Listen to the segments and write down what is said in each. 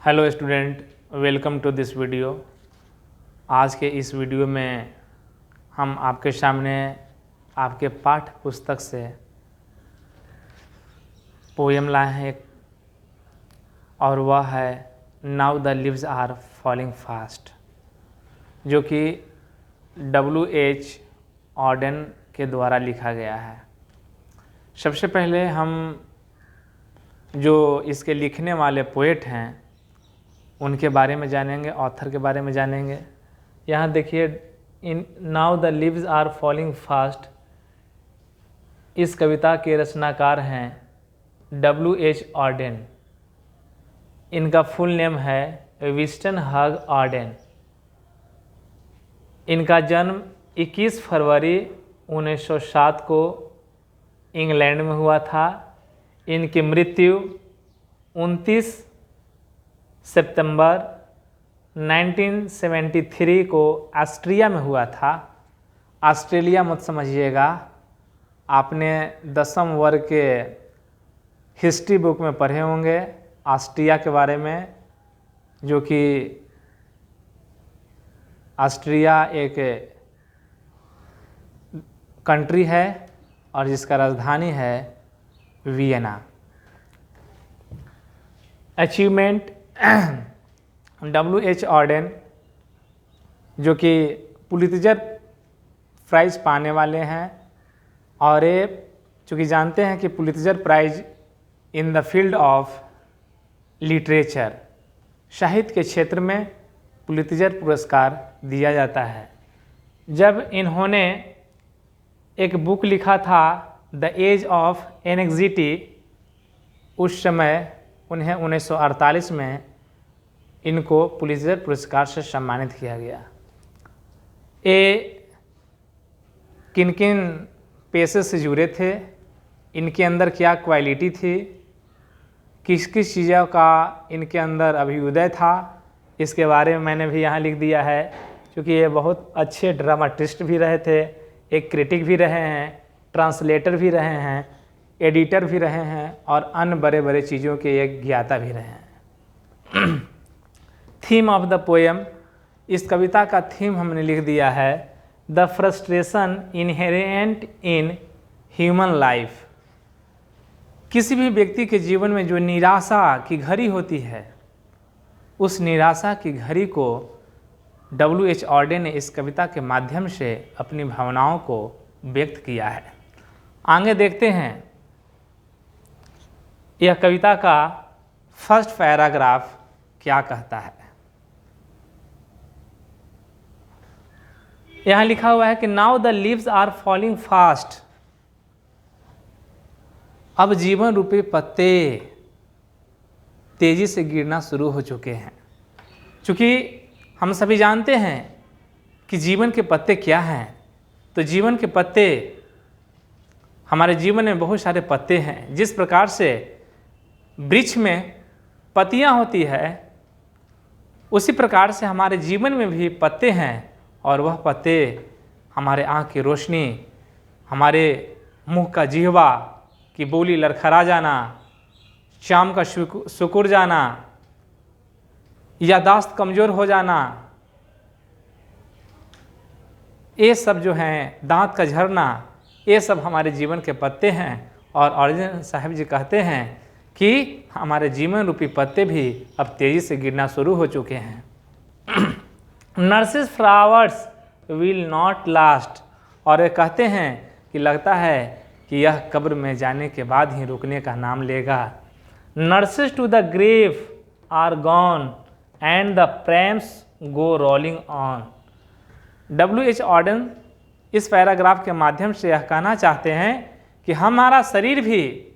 Hello student, welcome to this video. आज के इस वीडियो में हम आपके सामने आपके पाठ्य पुस्तक से पोएम लाए हैं एक, और वह है now the leaves are falling fast, जो कि W.H. ऑडेन के द्वारा लिखा गया है। सबसे पहले हम जो इसके लिखने वाले पोएट हैं उनके बारे में जानेंगे, ऑथर के बारे में जानेंगे। यहाँ देखिए, in now the leaves are falling fast, इस कविता के रचनाकार हैं W.H. ऑडेन। इनका फुल नेम है विंस्टन हग ऑडेन। इनका जन्म 21 फरवरी 1907 को इंग्लैंड में हुआ था। इनकी मृत्यु 29 सितंबर 1973 को ऑस्ट्रिया में हुआ था। ऑस्ट्रेलिया मत समझिएगा, आपने 10वीं वर्ग के हिस्ट्री बुक में पढ़े होंगे ऑस्ट्रिया के बारे में, जो कि ऑस्ट्रिया एक कंट्री है और जिसका राजधानी है वियना। Achievement W.H. ऑडेन, जो कि पुलित्जर प्राइज़ पाने वाले हैं, और ये चूँकि जानते हैं कि Pulitzer price in the field of literature, साहित्य के क्षेत्र में पुलित्जर पुरस्कार दिया जाता है। जब इन्होंने एक बुक लिखा था द एज ऑफ एनेक्जिटी, उस समय उन्हें 1948 में इनको पुलित्जर पुरस्कार से सम्मानित किया गया। ये किन किन पेशे से जुड़े थे, इनके अंदर क्या क्वालिटी थी, किस किस चीज़ों का इनके अंदर अभ्युदय था, इसके बारे में मैंने भी यहाँ लिख दिया है। क्योंकि ये बहुत अच्छे ड्रामाटिस्ट भी रहे थे, एक क्रिटिक भी रहे हैं, ट्रांसलेटर भी रहे हैं, एडिटर भी रहे हैं, और अन्य बड़े बड़े चीज़ों के एक ज्ञाता भी रहे हैं। थीम ऑफ द पोएम, इस कविता का थीम हमने लिख दिया है the frustration inherent in human life. किसी भी व्यक्ति के जीवन में जो निराशा की घड़ी होती है, उस निराशा की घड़ी को W.H. ऑडेन ने इस कविता के माध्यम से अपनी भावनाओं को व्यक्त किया है। आगे देखते हैं यह कविता का फर्स्ट पैराग्राफ क्या कहता है। यहाँ लिखा हुआ है कि now the leaves are falling fast, अब जीवन रूपी पत्ते तेजी से गिरना शुरू हो चुके हैं। चूँकि हम सभी जानते हैं कि जीवन के पत्ते क्या हैं, तो जीवन के पत्ते, हमारे जीवन में बहुत सारे पत्ते हैं। जिस प्रकार से वृक्ष में पत्तियां होती है, उसी प्रकार से हमारे जीवन में भी पत्ते हैं, और वह पत्ते हमारे आँख की रोशनी, हमारे मुंह का जिह्वा की बोली लड़खड़ा जाना, शाम का सुकुर जाना, यादाश्त कमज़ोर हो जाना, ये सब जो हैं, दांत का झरना, ये सब हमारे जीवन के पत्ते हैं। और ऑडेन साहब जी कहते हैं कि हमारे जीवन रूपी पत्ते भी अब तेज़ी से गिरना शुरू हो चुके हैं। Nurses flowers will not last, और ये कहते हैं कि लगता है कि यह कब्र में जाने के बाद ही रुकने का नाम लेगा। Nurses to the grave are gone and the prams go rolling on. W.H. Auden इस पैराग्राफ के माध्यम से यह कहना चाहते हैं कि हमारा शरीर भी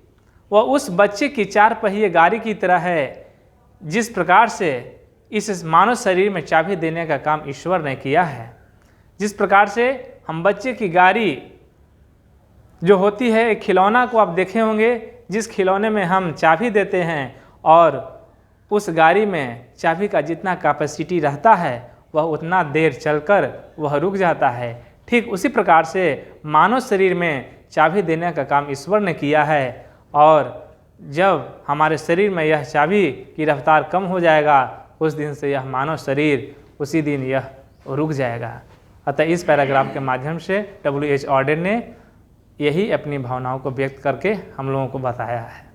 वह उस बच्चे की 4 पहिए गाड़ी की तरह है, जिस प्रकार से इस मानव शरीर में चाबी देने का काम ईश्वर ने किया है। जिस प्रकार से हम बच्चे की गाड़ी जो होती है, एक खिलौना को आप देखे होंगे, जिस खिलौने में हम चाबी देते हैं और उस गाड़ी में चाबी का जितना कैपेसिटी रहता है वह उतना देर चलकर वह रुक जाता है। ठीक उसी प्रकार से मानव शरीर में चाबी देने का काम ईश्वर ने किया है, और जब हमारे शरीर में यह चाबी की रफ्तार कम हो जाएगा, उस दिन से यह मानव शरीर उसी दिन यह रुक जाएगा। अतः इस पैराग्राफ के माध्यम से W.H. ऑडेन ने यही अपनी भावनाओं को व्यक्त करके हम लोगों को बताया है।